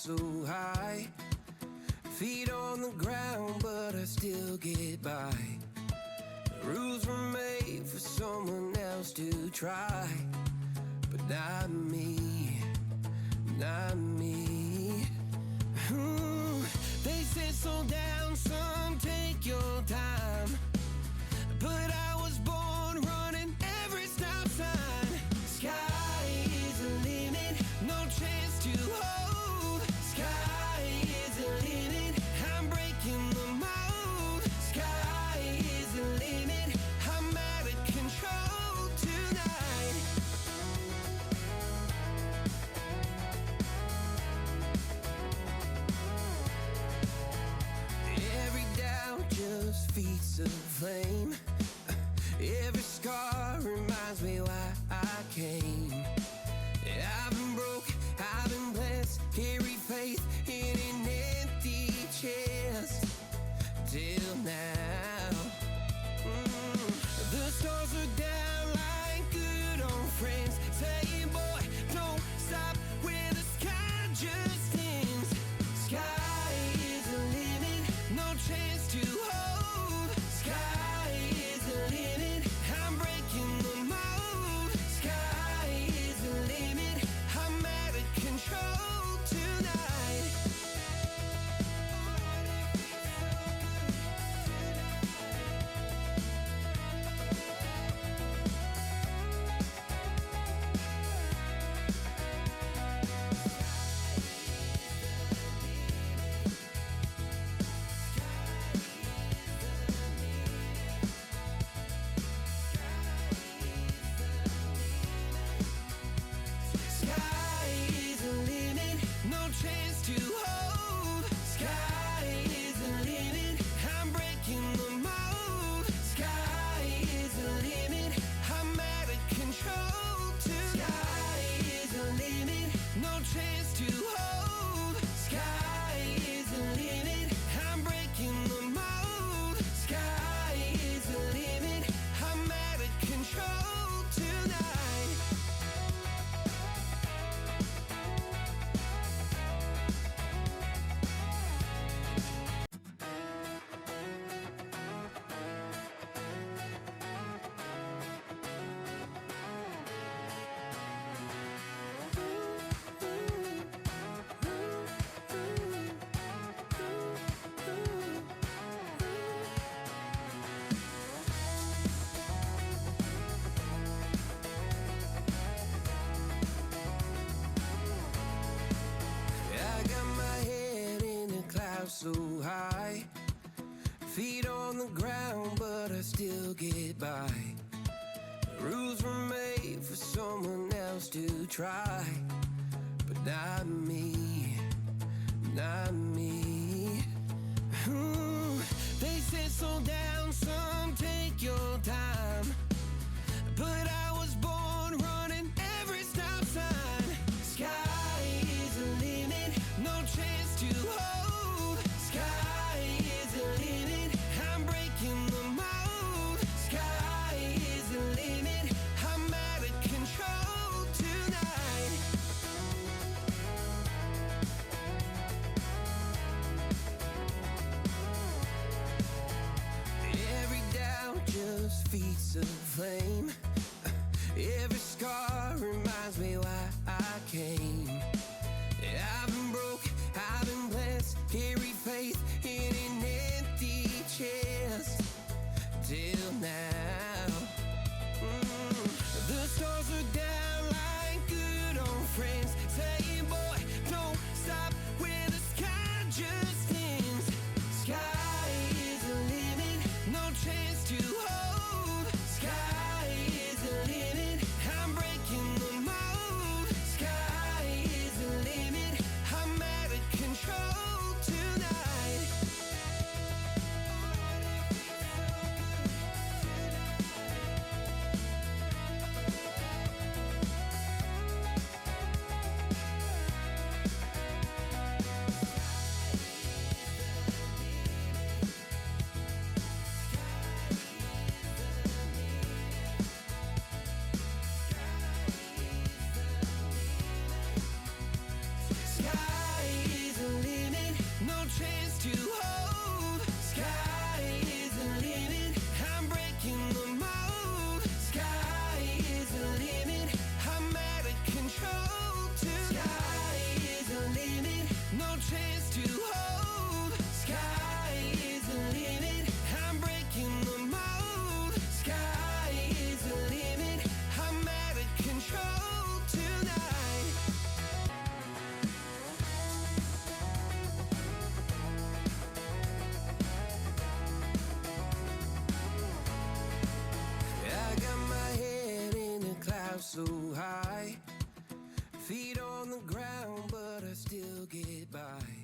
so high. Feet on the ground, but I still get by. The rules were made for someone else to try, but not me, not me. They said slow down, son, take your time, but I was born running every stop sign. Sky is the limit, no chance to hold. Sky is the limit, I'm breaking the mold. Sky is the limit, I'm out of control tonight. Every doubt just feeds a flame. Every scar reminds me why I came. I've been broke, I've been blessed, carry faith in an empty chest till now. The stars are down like good old friends, saying, boy, don't stop where the sky just ends. Sky is the limit, no chance to hold. Sky is the limit, I'm breaking the mold. Sky is the limit, I'm out of control tonight. Sky is the limit, no chance to hold. Sky is the limit, I'm breaking the mold. Sky is the limit, I'm out of control tonight. Sky is the limit, no chance to hold. Sky is the limit, I'm breaking the mold. Sky is the limit, I'm out of control tonight. I got my head in the clouds so high. Feet on the ground, but I still get by. The rules were made for someone else to try, but not me, not me. They said slow down, son, take your time, but I was born running every stop sign. Sky is the limit, no chance to hold. Sky is the limit, I'm breaking the mold. Sky is the limit, I'm out of control tonight. Every doubt just feeds a flame. Every scar reminds me why I came. I've been broke, I've been blessed, so high. Feet on the ground, but I still get by.